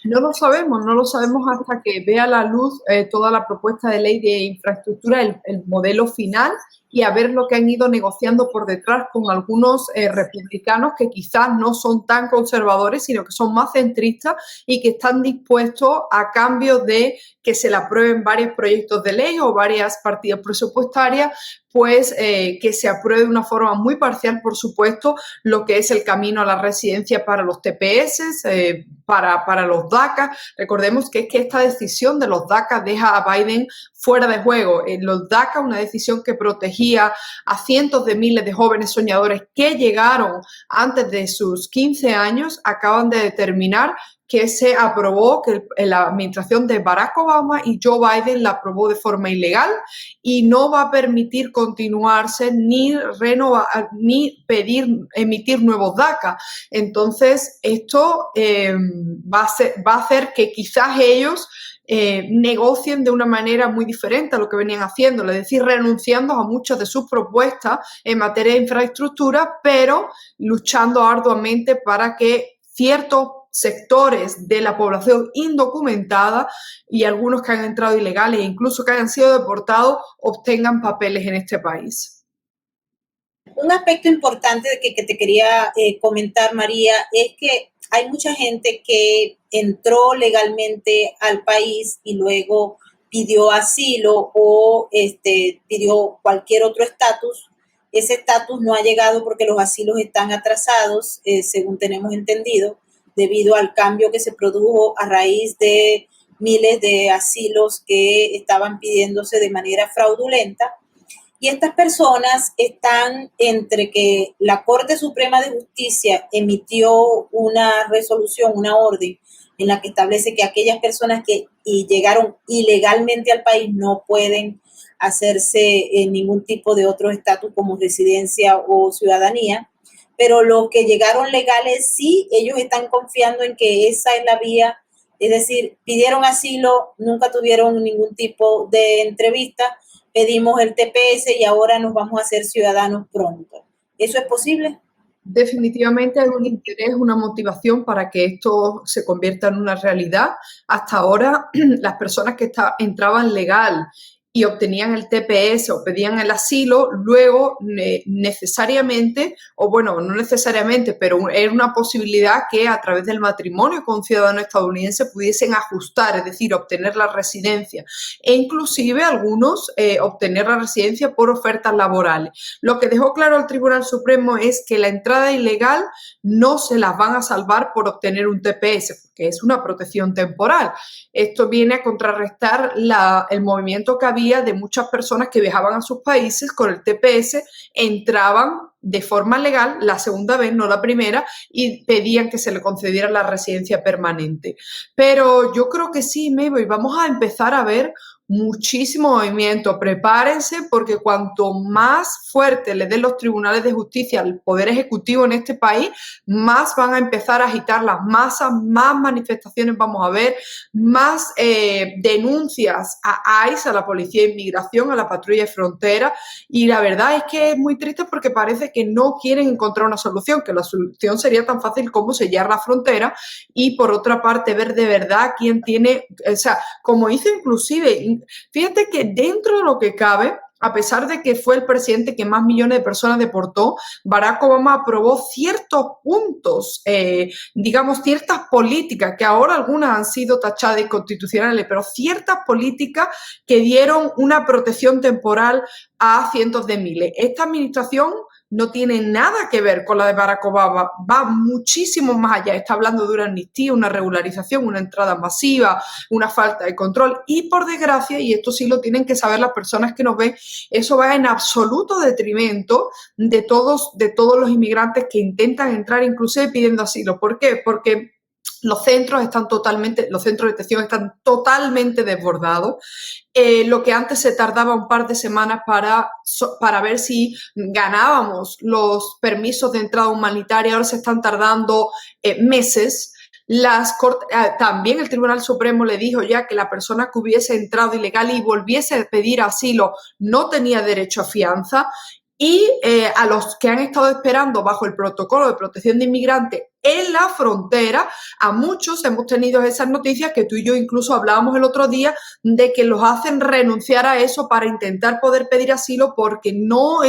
No lo sabemos hasta que vea la luz toda la propuesta de ley de infraestructura, el modelo final, y a ver lo que han ido negociando por detrás con algunos republicanos que quizás no son tan conservadores, sino que son más centristas y que están dispuestos, a cambio de que se le aprueben varios proyectos de ley o varias partidas presupuestarias, pues que se apruebe de una forma muy parcial, por supuesto, lo que es el camino a la residencia para los TPS, para los DACA. Recordemos que es que esta decisión de los DACA deja a Biden fuera de juego. En los DACA, una decisión que protegía a cientos de miles de jóvenes soñadores que llegaron antes de sus 15 años, acaban de determinar que se aprobó, que la administración de Barack Obama y Joe Biden la aprobó de forma ilegal y no va a permitir continuarse ni renovar ni emitir nuevos DACA. Entonces, esto va a hacer que quizás ellos negocien de una manera muy diferente a lo que venían haciendo, es decir, renunciando a muchas de sus propuestas en materia de infraestructura, pero luchando arduamente para que ciertos sectores de la población indocumentada y algunos que han entrado ilegales e incluso que hayan sido deportados obtengan papeles en este país. Un aspecto importante que te quería comentar, María, es que hay mucha gente que entró legalmente al país y luego pidió asilo o pidió cualquier otro estatus. Ese estatus no ha llegado porque los asilos están atrasados, según tenemos entendido, debido al cambio que se produjo a raíz de miles de asilos que estaban pidiéndose de manera fraudulenta. Y estas personas están entre que la Corte Suprema de Justicia emitió una resolución, una orden, en la que establece que aquellas personas que llegaron ilegalmente al país no pueden hacerse ningún tipo de otro estatus como residencia o ciudadanía, pero los que llegaron legales sí, ellos están confiando en que esa es la vía, es decir, pidieron asilo, nunca tuvieron ningún tipo de entrevista, pedimos el TPS y ahora nos vamos a hacer ciudadanos pronto. ¿Eso es posible? Definitivamente hay un interés, una motivación para que esto se convierta en una realidad. Hasta ahora, las personas que entraban legal y obtenían el TPS o pedían el asilo, luego necesariamente, o bueno, no necesariamente, pero era una posibilidad que a través del matrimonio con un ciudadano estadounidense pudiesen ajustar, es decir, obtener la residencia e inclusive algunos obtener la residencia por ofertas laborales. Lo que dejó claro el Tribunal Supremo es que la entrada ilegal no se las van a salvar por obtener un TPS, porque es una protección temporal. Esto viene a contrarrestar el movimiento que había de muchas personas que viajaban a sus países con el TPS, entraban de forma legal la segunda vez, no la primera, y pedían que se le concediera la residencia permanente. Pero yo creo que sí, Mabel, vamos a empezar a ver muchísimo movimiento. Prepárense porque cuanto más fuerte le den los tribunales de justicia al poder ejecutivo en este país, más van a empezar a agitar las masas, más manifestaciones vamos a ver, más denuncias a ICE, a la Policía de Inmigración, a la Patrulla de Frontera, y la verdad es que es muy triste porque parece que no quieren encontrar una solución, que la solución sería tan fácil como sellar la frontera y por otra parte ver de verdad quién tiene, o sea, como hizo inclusive, fíjate que dentro de lo que cabe, a pesar de que fue el presidente que más millones de personas deportó, Barack Obama aprobó ciertos puntos, digamos, ciertas políticas, que ahora algunas han sido tachadas de inconstitucionales, pero ciertas políticas que dieron una protección temporal a cientos de miles. Esta administración no tiene nada que ver con la de Barack Obama, va muchísimo más allá, está hablando de una amnistía, una regularización, una entrada masiva, una falta de control y por desgracia, y esto sí lo tienen que saber las personas que nos ven, eso va en absoluto detrimento de todos los inmigrantes que intentan entrar inclusive pidiendo asilo. ¿Por qué? Porque los centros de detención están totalmente desbordados. Lo que antes se tardaba un par de semanas para ver si ganábamos los permisos de entrada humanitaria, ahora se están tardando meses. También el Tribunal Supremo le dijo ya que la persona que hubiese entrado ilegal y volviese a pedir asilo no tenía derecho a fianza. Y a los que han estado esperando bajo el protocolo de protección de inmigrantes en la frontera, a muchos hemos tenido esas noticias que tú y yo incluso hablábamos el otro día de que los hacen renunciar a eso para intentar poder pedir asilo porque no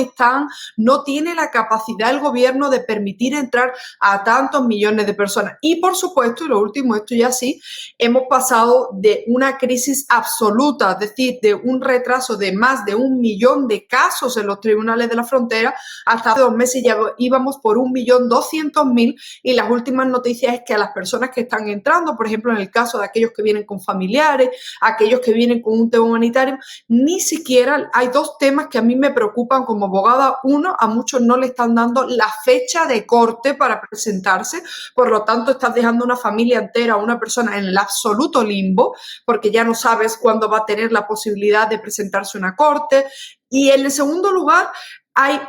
tiene la capacidad el gobierno de permitir entrar a tantos millones de personas. Y por supuesto, y lo último, esto ya sí, hemos pasado de una crisis absoluta, es decir, de un retraso de más de 1 millón de casos en los tribunales de la frontera, hasta hace 2 meses ya íbamos por 1.200.000 y las últimas noticias es que a las personas que están entrando, por ejemplo, en el caso de aquellos que vienen con familiares, aquellos que vienen con un tema humanitario, ni siquiera hay 2 temas que a mí me preocupan como abogada. Uno, a muchos no le están dando la fecha de corte para presentarse, por lo tanto estás dejando una familia entera, una persona en el absoluto limbo, porque ya no sabes cuándo va a tener la posibilidad de presentarse una corte. Y en el segundo lugar, hay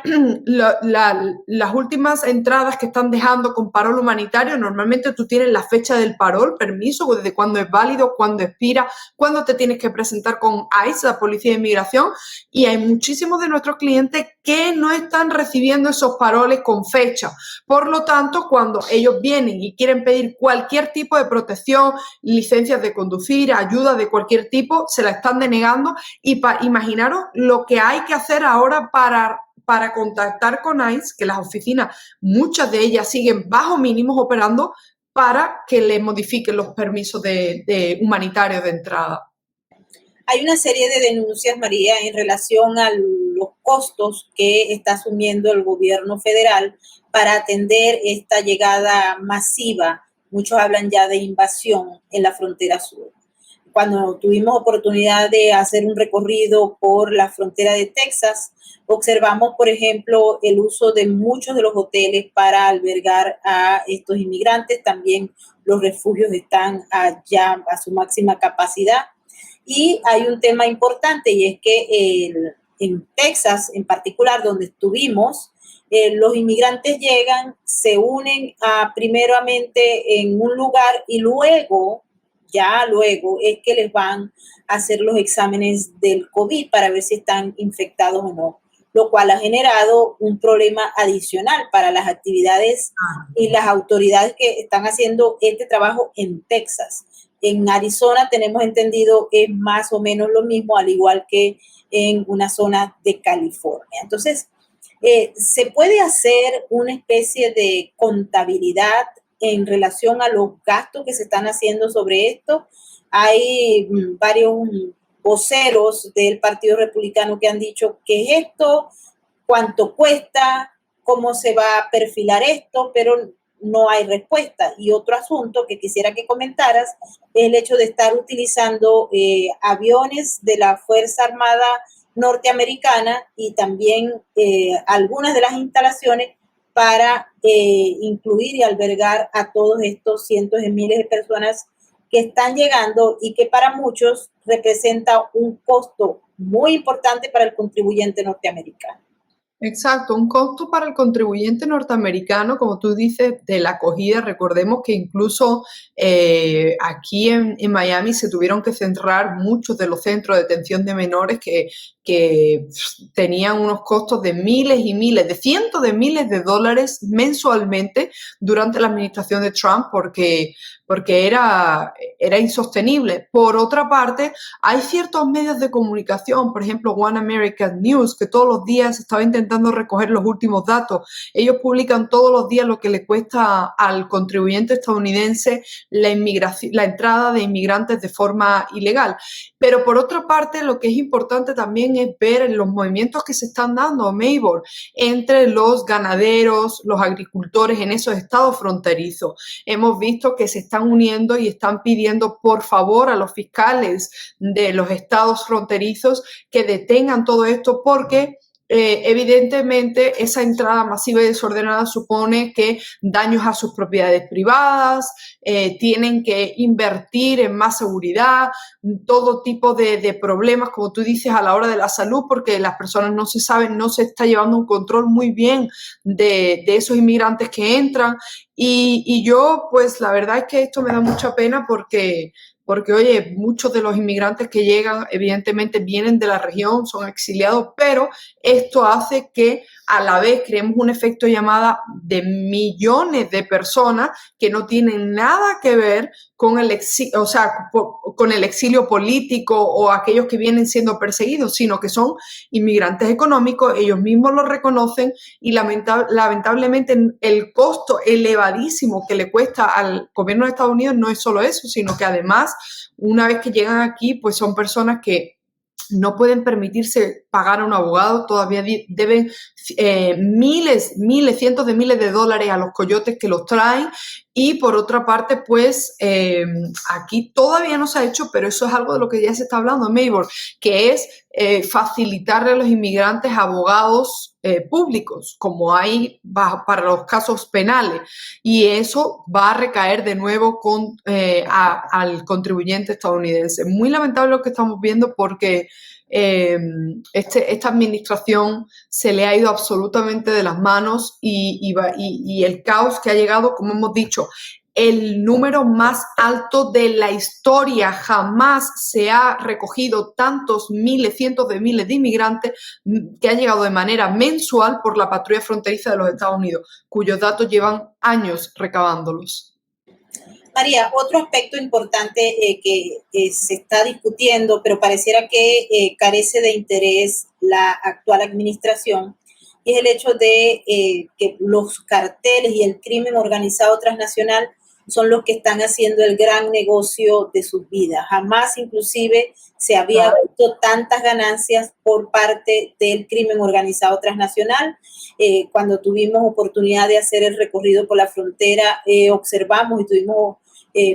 las últimas entradas que están dejando con parol humanitario. Normalmente tú tienes la fecha del parol, permiso, desde cuándo es válido, cuándo expira, cuándo te tienes que presentar con ICE, la Policía de Inmigración, y hay muchísimos de nuestros clientes que no están recibiendo esos paroles con fecha. Por lo tanto, cuando ellos vienen y quieren pedir cualquier tipo de protección, licencias de conducir, ayuda de cualquier tipo, se la están denegando. Y imaginaros lo que hay que hacer ahora para contactar con ICE, que las oficinas, muchas de ellas siguen bajo mínimos operando para que le modifiquen los permisos de humanitarios de entrada. Hay una serie de denuncias, María, en relación a los costos que está asumiendo el gobierno federal para atender esta llegada masiva. Muchos hablan ya de invasión en la frontera sur. Cuando tuvimos oportunidad de hacer un recorrido por la frontera de Texas, observamos, por ejemplo, el uso de muchos de los hoteles para albergar a estos inmigrantes. También los refugios están ya a su máxima capacidad. Y hay un tema importante y es que en Texas, en particular, donde estuvimos, los inmigrantes llegan, se unen primeramente en un lugar y luego es que les van a hacer los exámenes del COVID para ver si están infectados o no, lo cual ha generado un problema adicional para las actividades y las autoridades que están haciendo este trabajo en Texas. En Arizona tenemos entendido es más o menos lo mismo, al igual que en una zona de California. Entonces, se puede hacer una especie de contabilidad en relación a los gastos que se están haciendo sobre esto. Hay varios voceros del Partido Republicano que han dicho qué es esto, cuánto cuesta, cómo se va a perfilar esto, pero no hay respuesta. Y otro asunto que quisiera que comentaras es el hecho de estar utilizando aviones de la Fuerza Armada norteamericana y también algunas de las instalaciones para incluir y albergar a todos estos cientos de miles de personas que están llegando y que para muchos representa un costo muy importante para el contribuyente norteamericano. Exacto, un costo para el contribuyente norteamericano, como tú dices, de la acogida. Recordemos que incluso aquí en Miami se tuvieron que cerrar muchos de los centros de detención de menores que tenían unos costos de miles y miles, de cientos de miles de dólares mensualmente durante la administración de Trump porque era insostenible. Por otra parte, hay ciertos medios de comunicación, por ejemplo, One American News, que todos los días estaba intentando recoger los últimos datos. Ellos publican todos los días lo que le cuesta al contribuyente estadounidense la inmigración, la entrada de inmigrantes de forma ilegal. Pero por otra parte, lo que es importante también es ver los movimientos que se están dando, Maybor, entre los ganaderos, los agricultores en esos estados fronterizos. Hemos visto que se están uniendo y están pidiendo por favor a los fiscales de los estados fronterizos que detengan todo esto porque evidentemente esa entrada masiva y desordenada supone que daños a sus propiedades privadas, tienen que invertir en más seguridad, todo tipo de problemas, como tú dices, a la hora de la salud, porque las personas no se saben, no se está llevando un control muy bien de esos inmigrantes que entran. Y yo, pues la verdad es que esto me da mucha pena porque, oye, muchos de los inmigrantes que llegan, evidentemente, vienen de la región, son exiliados, pero esto hace que a la vez creemos un efecto llamada de millones de personas que no tienen nada que ver con el exilio, o sea, con el exilio político o aquellos que vienen siendo perseguidos, sino que son inmigrantes económicos, ellos mismos lo reconocen y lamentablemente el costo elevadísimo que le cuesta al gobierno de Estados Unidos no es solo eso, sino que además, una vez que llegan aquí, pues son personas que no pueden permitirse pagar a un abogado, todavía deben miles, cientos de miles de dólares a los coyotes que los traen y por otra parte, pues aquí todavía no se ha hecho, pero eso es algo de lo que ya se está hablando, Maybor, que es facilitarle a los inmigrantes abogados públicos, como hay para los casos penales, y eso va a recaer de nuevo al contribuyente estadounidense. Muy lamentable lo que estamos viendo porque esta administración se le ha ido absolutamente de las manos y el caos que ha llegado, como hemos dicho, el número más alto de la historia. Jamás se ha recogido tantos miles, cientos de miles de inmigrantes que han llegado de manera mensual por la patrulla fronteriza de los Estados Unidos, cuyos datos llevan años recabándolos. María, otro aspecto importante que se está discutiendo, pero pareciera que carece de interés la actual administración, y es el hecho de que los carteles y el crimen organizado transnacional son los que están haciendo el gran negocio de sus vidas. Jamás inclusive se había visto tantas ganancias por parte del crimen organizado transnacional. Cuando tuvimos oportunidad de hacer el recorrido por la frontera, observamos y tuvimos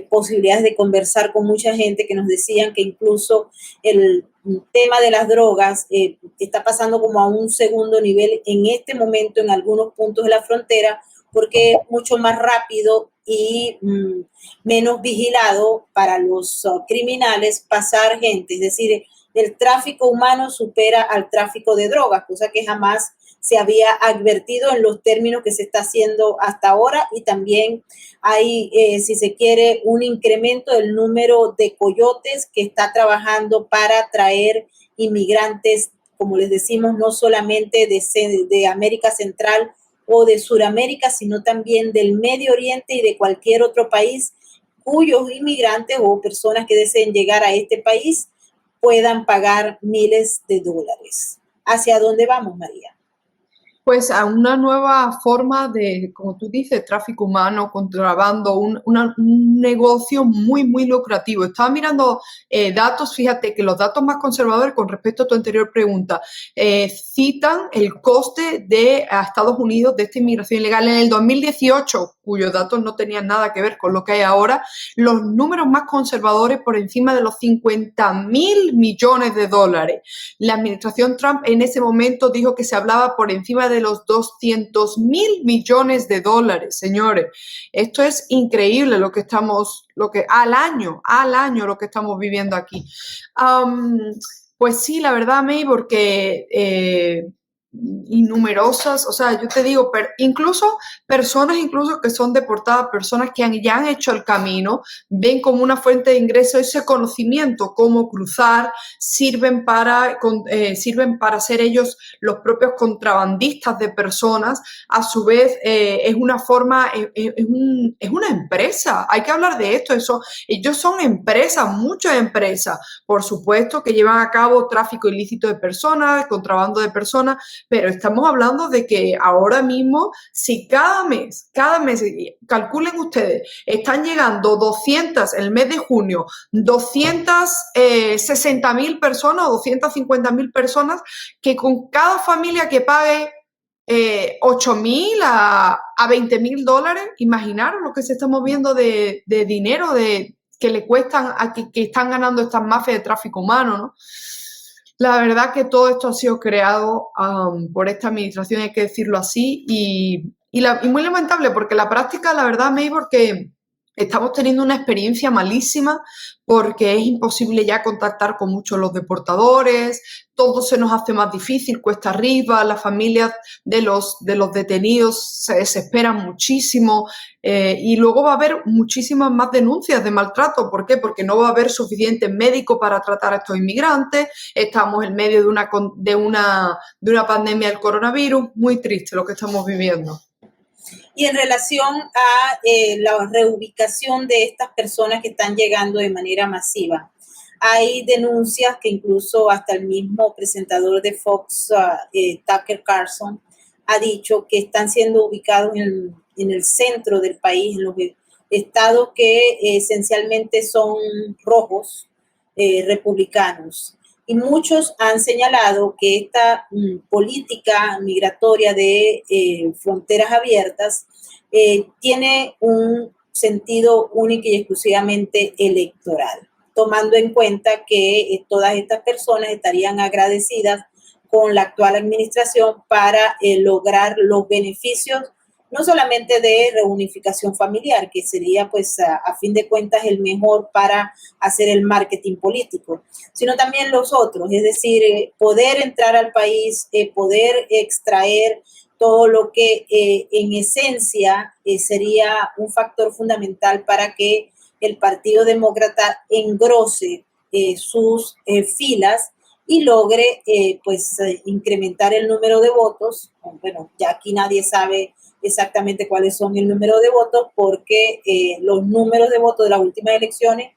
posibilidades de conversar con mucha gente que nos decían que incluso el tema de las drogas está pasando como a un segundo nivel en este momento en algunos puntos de la frontera porque es mucho más rápido y menos vigilado para los criminales pasar gente. Es decir, el tráfico humano supera al tráfico de drogas, cosa que jamás se había advertido en los términos que se está haciendo hasta ahora, y también hay, si se quiere, un incremento del número de coyotes que está trabajando para traer inmigrantes, como les decimos, no solamente de América Central o de Sudamérica, sino también del Medio Oriente y de cualquier otro país cuyos inmigrantes o personas que deseen llegar a este país puedan pagar miles de dólares. ¿Hacia dónde vamos, María? Pues a una nueva forma de, como tú dices, tráfico humano, contrabando, un negocio muy, muy lucrativo. Estaba mirando datos, fíjate que los datos más conservadores con respecto a tu anterior pregunta citan el coste a Estados Unidos de esta inmigración ilegal en el 2018, cuyos datos no tenían nada que ver con lo que hay ahora, los números más conservadores por encima de los 50.000 millones de dólares. La administración Trump en ese momento dijo que se hablaba por encima de los 200.000 millones de dólares, señores. Esto es increíble al año lo que estamos viviendo aquí. Pues sí, la verdad, May, porque y numerosas, o sea, yo te digo, incluso personas incluso que son deportadas, personas que ya han hecho el camino, ven como una fuente de ingreso ese conocimiento, cómo cruzar, sirven para ser ellos los propios contrabandistas de personas, a su vez es una forma, es una empresa, hay que hablar de esto, ellos son empresas, muchas empresas, por supuesto, que llevan a cabo tráfico ilícito de personas, contrabando de personas, pero estamos hablando de que ahora mismo, si cada mes, calculen ustedes, están llegando 200, el mes de junio, 260.000 personas o 250.000 personas, que con cada familia que pague 8.000 a $20.000, imaginaros lo que se está moviendo de dinero que le cuestan que están ganando estas mafias de tráfico humano, ¿no? La verdad que todo esto ha sido creado por esta administración, hay que decirlo así, y muy lamentable, porque la práctica, la verdad, May, porque estamos teniendo una experiencia malísima, porque es imposible ya contactar con muchos los deportadores, todo se nos hace más difícil, cuesta arriba, las familias de los detenidos se desesperan muchísimo, y luego va a haber muchísimas más denuncias de maltrato. ¿Por qué? Porque no va a haber suficientes médicos para tratar a estos inmigrantes, estamos en medio de una pandemia del coronavirus, muy triste lo que estamos viviendo. Y en relación a la reubicación de estas personas que están llegando de manera masiva, hay denuncias que incluso hasta el mismo presentador de Fox, Tucker Carlson, ha dicho que están siendo ubicados en el centro del país, en los estados que esencialmente son rojos, republicanos. Y muchos han señalado que esta política migratoria de fronteras abiertas tiene un sentido único y exclusivamente electoral, tomando en cuenta que todas estas personas estarían agradecidas con la actual administración para lograr los beneficios, no solamente de reunificación familiar, que sería pues a fin de cuentas el mejor para hacer el marketing político, sino también los otros, es decir, poder entrar al país, poder extraer todo lo que en esencia sería un factor fundamental para que el Partido Demócrata engrose sus filas y logre incrementar el número de votos. Bueno, ya aquí nadie sabe exactamente cuáles son el número de votos, porque los números de votos de las últimas elecciones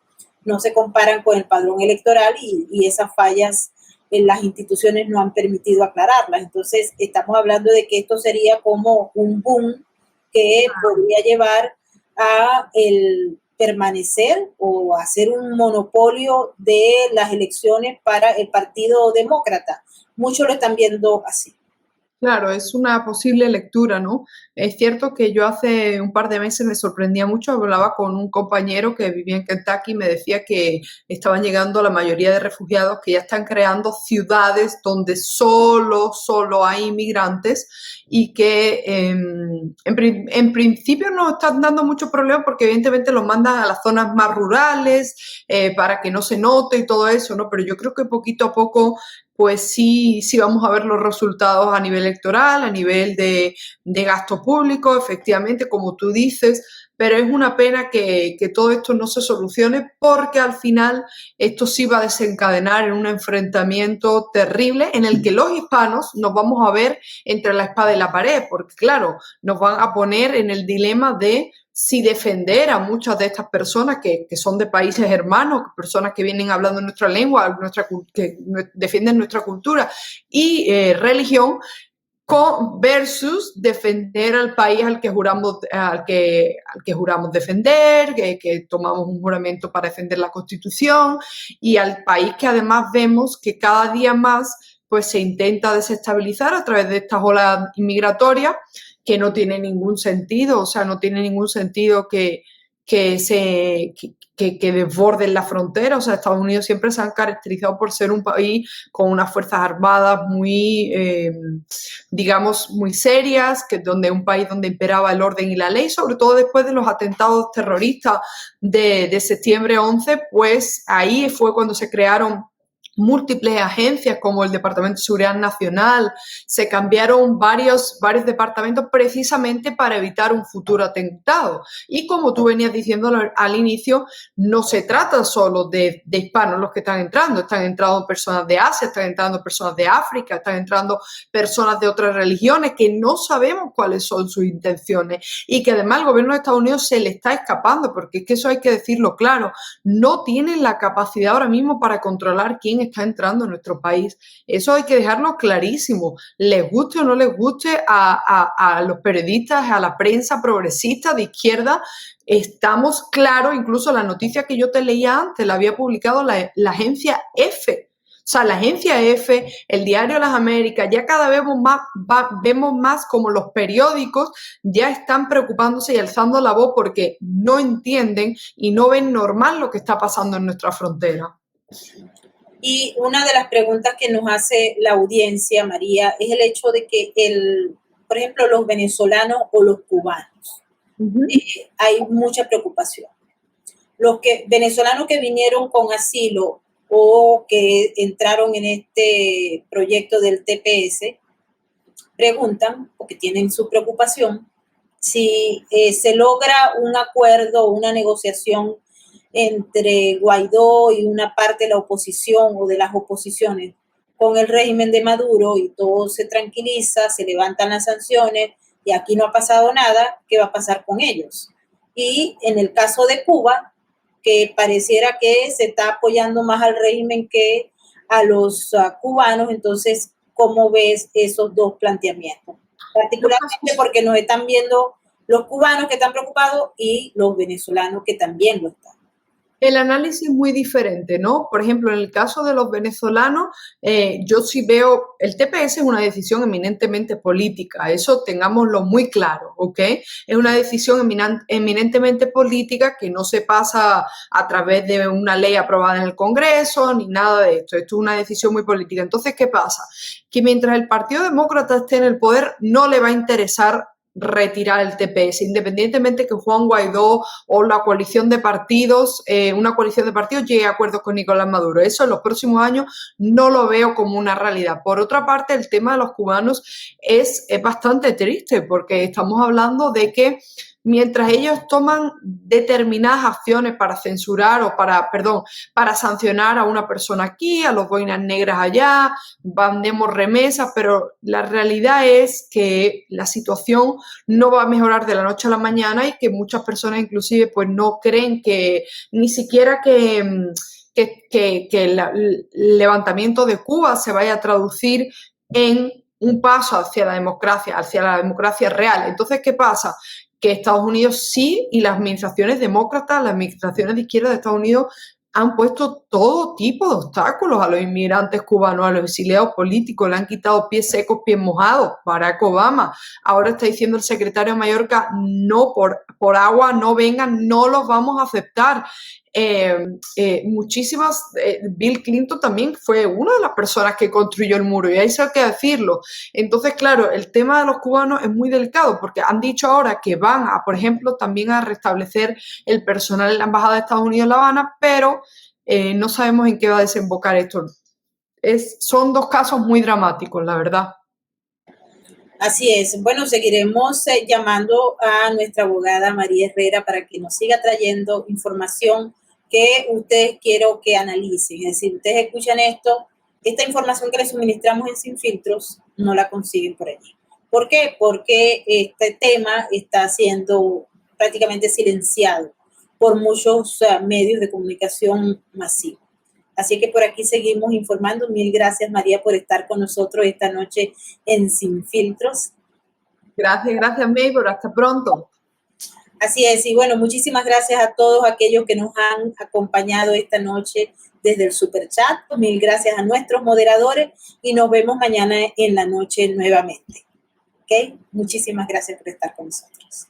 no se comparan con el padrón electoral, y esas fallas en las instituciones no han permitido aclararlas. Entonces, estamos hablando de que esto sería como un boom que podría llevar a el permanecer o hacer un monopolio de las elecciones para el Partido Demócrata. Muchos lo están viendo así. Claro, es una posible lectura, ¿no? Es cierto que yo hace un par de meses me sorprendía mucho, hablaba con un compañero que vivía en Kentucky y me decía que estaban llegando la mayoría de refugiados, que ya están creando ciudades donde solo hay inmigrantes, y que en principio no están dando mucho problema, porque evidentemente los mandan a las zonas más rurales para que no se note y todo eso, ¿no? Pero yo creo que poquito a poco pues sí vamos a ver los resultados a nivel electoral, a nivel de gasto público, efectivamente, como tú dices, pero es una pena que todo esto no se solucione, porque al final esto sí va a desencadenar en un enfrentamiento terrible en el que los hispanos nos vamos a ver entre la espada y la pared, porque claro, nos van a poner en el dilema de si defender a muchas de estas personas que son de países hermanos, personas que vienen hablando nuestra lengua, que defienden nuestra cultura y religión, versus defender al país al que juramos defender, que tomamos un juramento para defender la Constitución, y al país que además vemos que cada día más pues se intenta desestabilizar a través de estas olas inmigratorias, que no tiene ningún sentido. O sea, no tiene ningún sentido que desborden la frontera. O sea, Estados Unidos siempre se han caracterizado por ser un país con unas fuerzas armadas muy, digamos, muy serias, donde un país donde imperaba el orden y la ley, sobre todo después de los atentados terroristas de septiembre 11, pues ahí fue cuando se crearon múltiples agencias como el Departamento de Seguridad Nacional, se cambiaron varios departamentos precisamente para evitar un futuro atentado. Y como tú venías diciendo al inicio, no se trata solo de hispanos los que están entrando personas de Asia, están entrando personas de África, están entrando personas de otras religiones que no sabemos cuáles son sus intenciones y que además el gobierno de Estados Unidos se le está escapando, porque es que eso hay que decirlo claro, no tienen la capacidad ahora mismo para controlar quién está entrando en nuestro país. Eso hay que dejarlo clarísimo. Les guste o no les guste a los periodistas, a la prensa progresista de izquierda, estamos claros, incluso la noticia que yo te leía antes la había publicado la agencia EFE. O sea, la agencia EFE, el diario Las Américas, ya cada vez vemos más como los periódicos ya están preocupándose y alzando la voz porque no entienden y no ven normal lo que está pasando en nuestra frontera. Y una de las preguntas que nos hace la audiencia, María, es el hecho de que, por ejemplo, los venezolanos o los cubanos, hay mucha preocupación. Los venezolanos que vinieron con asilo o que entraron en este proyecto del TPS, preguntan, porque tienen su preocupación, si se logra un acuerdo o una negociación entre Guaidó y una parte de la oposición o de las oposiciones con el régimen de Maduro y todo se tranquiliza, se levantan las sanciones y aquí no ha pasado nada, ¿qué va a pasar con ellos? Y en el caso de Cuba, que pareciera que se está apoyando más al régimen que a los cubanos, entonces, ¿cómo ves esos dos planteamientos? Particularmente porque nos están viendo los cubanos que están preocupados y los venezolanos que también lo están. El análisis es muy diferente, ¿no? Por ejemplo, en el caso de los venezolanos, yo sí veo, el TPS es una decisión eminentemente política, eso tengámoslo muy claro, ¿ok? Es una decisión eminentemente política que no se pasa a través de una ley aprobada en el Congreso ni nada de esto, esto es una decisión muy política. Entonces, ¿qué pasa? Que mientras el Partido Demócrata esté en el poder, no le va a interesar retirar el TPS, independientemente que Juan Guaidó o la coalición de partidos, una coalición de partidos llegue a acuerdos con Nicolás Maduro. Eso en los próximos años no lo veo como una realidad. Por otra parte, el tema de los cubanos es bastante triste porque estamos hablando de que mientras ellos toman determinadas acciones para censurar o para sancionar a una persona aquí, a los boinas negras allá, mandemos remesas, pero la realidad es que la situación no va a mejorar de la noche a la mañana y que muchas personas inclusive pues no creen que ni siquiera que el levantamiento de Cuba se vaya a traducir en un paso hacia la democracia real. Entonces, ¿qué pasa? Que Estados Unidos sí, y las administraciones demócratas, las administraciones de izquierda de Estados Unidos han puesto todo tipo de obstáculos a los inmigrantes cubanos, a los exiliados políticos, le han quitado pies secos, pies mojados. Barack Obama, ahora está diciendo el secretario de Mallorca, no, por agua no vengan, no los vamos a aceptar. Bill Clinton también fue una de las personas que construyó el muro y eso hay que decirlo. Entonces, claro, el tema de los cubanos es muy delicado porque han dicho ahora que van a, por ejemplo, también a restablecer el personal en la Embajada de Estados Unidos en La Habana, pero no sabemos en qué va a desembocar esto. Son dos casos muy dramáticos, la verdad. Así es. Bueno, seguiremos llamando a nuestra abogada María Herrera para que nos siga trayendo información que ustedes quiero que analicen. Es decir, ustedes escuchan esto, esta información que les suministramos en Sin Filtros no la consiguen por allí. ¿Por qué? Porque este tema está siendo prácticamente silenciado por muchos medios de comunicación masivos. Así que por aquí seguimos informando. Mil gracias, María, por estar con nosotros esta noche en Sin Filtros. Gracias, Maybor. Hasta pronto. Así es. Y bueno, muchísimas gracias a todos aquellos que nos han acompañado esta noche desde el Superchat. Mil gracias a nuestros moderadores y nos vemos mañana en la noche nuevamente. ¿Ok? Muchísimas gracias por estar con nosotros.